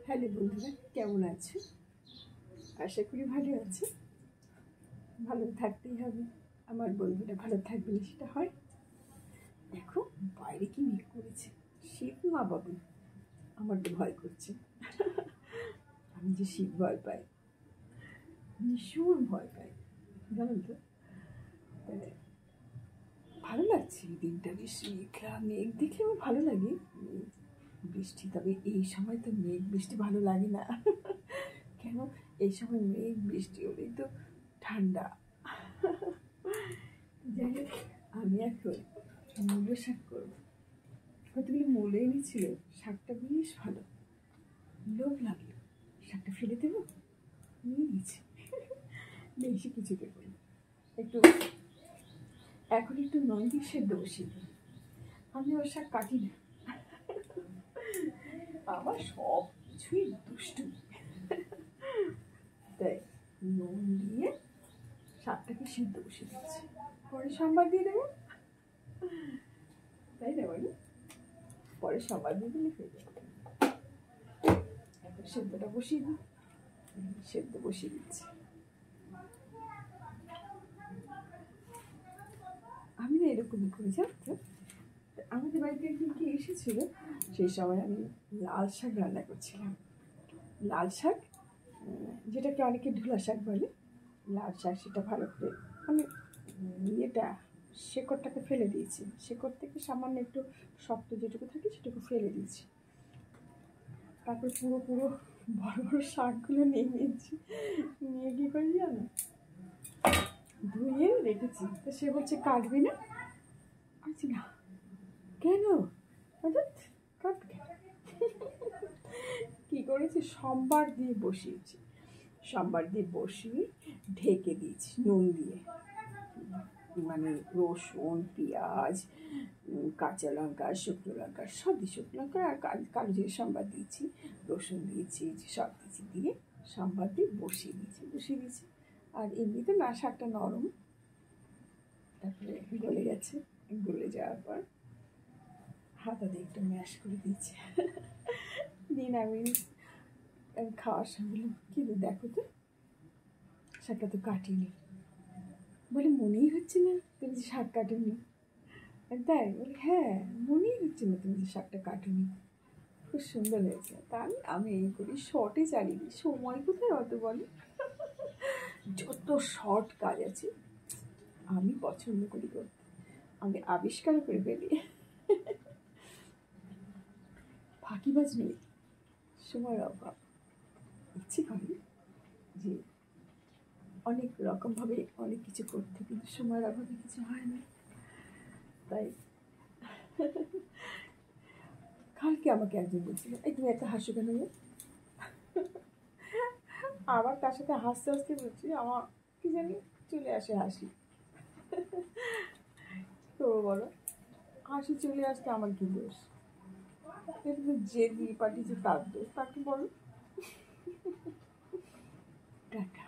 Hello বন্ধুরা, কেমন আছে? আশা করি ভালো আছে। ভালো থাকতেই হবে। আমার বন্ধুরা ভালো থাকবে, সেটা হয়। দেখো বাইরে কি মেঘ করেছে। শীত না বাবু, আমার তো ভয় করছে। আমি যে শীত ভয় পাই, ভীষণ ভয় পাই, জানেন তো। ভালো লাগছে দিনটা, বেশ মেঘলা। মেঘ দেখলে আমার ভালো লাগে। বৃষ্টি, তবে এই সময় তো মেঘ বৃষ্টি ভালো লাগে না। কেন? এই সময় মেঘ বৃষ্টি হলেই তো ঠান্ডা। যাই হোক, আমি এখন মূলো শাক করবো। কতগুলো মূলো এনেছিল, শাকটা বেশ ভালো। লোভ লাগলো, শাকটা ফেলে দেবো, নিয়ে নিয়েছি। বেশি কিছু দেবো না, একটু এখন একটু নুন দিয়ে সেদ্ধ বসিয়ে দিই। আমি ওর শাক কাটি না, আমার সব কিছুই দুষ্টু। তাই নুন দিয়ে শাকটাকে সিদ্ধ বসিয়ে দিচ্ছি, পরে সম্বাদ দিয়ে দেবো। তাই না বলি? পরে সম্বাদ দিয়ে দিলে হয়ে যাবে। এখন সেদ্ধটা বসিয়ে দিই, সেদ্ধ বসিয়ে দিচ্ছি। আমি না এরকমই করি, জানো তো। আমাদের বাড়িতে একদিন কি এসেছিল, সেই সময় আমি লাল শাক রান্না করছিলাম। লাল শাক, যেটাকে অনেকে ঢোলা শাক বলে, লাল শাক, সেটা ভালো করে আমি ইয়েটা শেকড়টাকে ফেলে দিয়েছি। শেকড় থেকে সামান্য একটু শক্ত যেটুকু থাকে সেটুকু ফেলে দিয়েছি। তারপর পুরো পুরো বড় বড় শাকগুলো নিয়ে নিয়েছি। নিয়ে কী করে জানো, ধুয়ে রেখেছি। তো সে বলছে কাটবি না। আচ্ছা না, কেন কাটবে? কী করেছি, সোমবার দিয়ে বসিয়েছি। সোমবার দিয়ে বসিয়ে ঢেকে দিয়েছি নুন দিয়ে। মানে রসুন, পেঁয়াজ, কাঁচা লঙ্কা, শুকনো লঙ্কা সব দিয়ে, শুকনো লঙ্কা আর কালো জিরে সম্বাদ দিয়েছি, রসুন দিয়েছি, সব দিয়েছি, দিয়ে সম্বাদ দিয়ে বসিয়ে দিয়েছি। আর এমনিতে না শাকটা নরম, তারপরে গলে গেছে। গলে যাওয়ার পর হাতা দিয়ে একটু ম্যাশ করে দিয়েছি। দিন আমি খাওয়ার সময় বললাম, কী দেখো তো শাকটা তো কাটিনি। বলে মনেই হচ্ছে না তুমি যে শাক কাটোনি। তাই বলি, হ্যাঁ মনেই হচ্ছে না তুমি যে শাকটা কাটোনি। খুব সুন্দর হয়েছে। তাই আমি এই করি, শর্টে চালিয়ে দিই। সময় কোথায় অত বলে। যত শর্ট কাজ আছে আমি পছন্দ করি করতে, আমি আবিষ্কার করে ফেলি। ফাঁকিবাজ নেই, সময়ের অভাব। ইচ্ছে করে যে অনেক রকমভাবে অনেক কিছু করতে, কিন্তু সময়ের অভাবে কিছু হয় না। তাই কালকে আমাকে একজন বলছিল, এই তুমি একটা হাসো কেন? আবার তার সাথে হাসতে হাসতে বলছি, আমার কি জানি চলে আসে হাসি। তো বলো, হাসি চলে আসতে আমার কি দোষ? এটা তো যে দিয়ে পাঠিয়েছে তার দোষ, তাকে বলো। টাটা।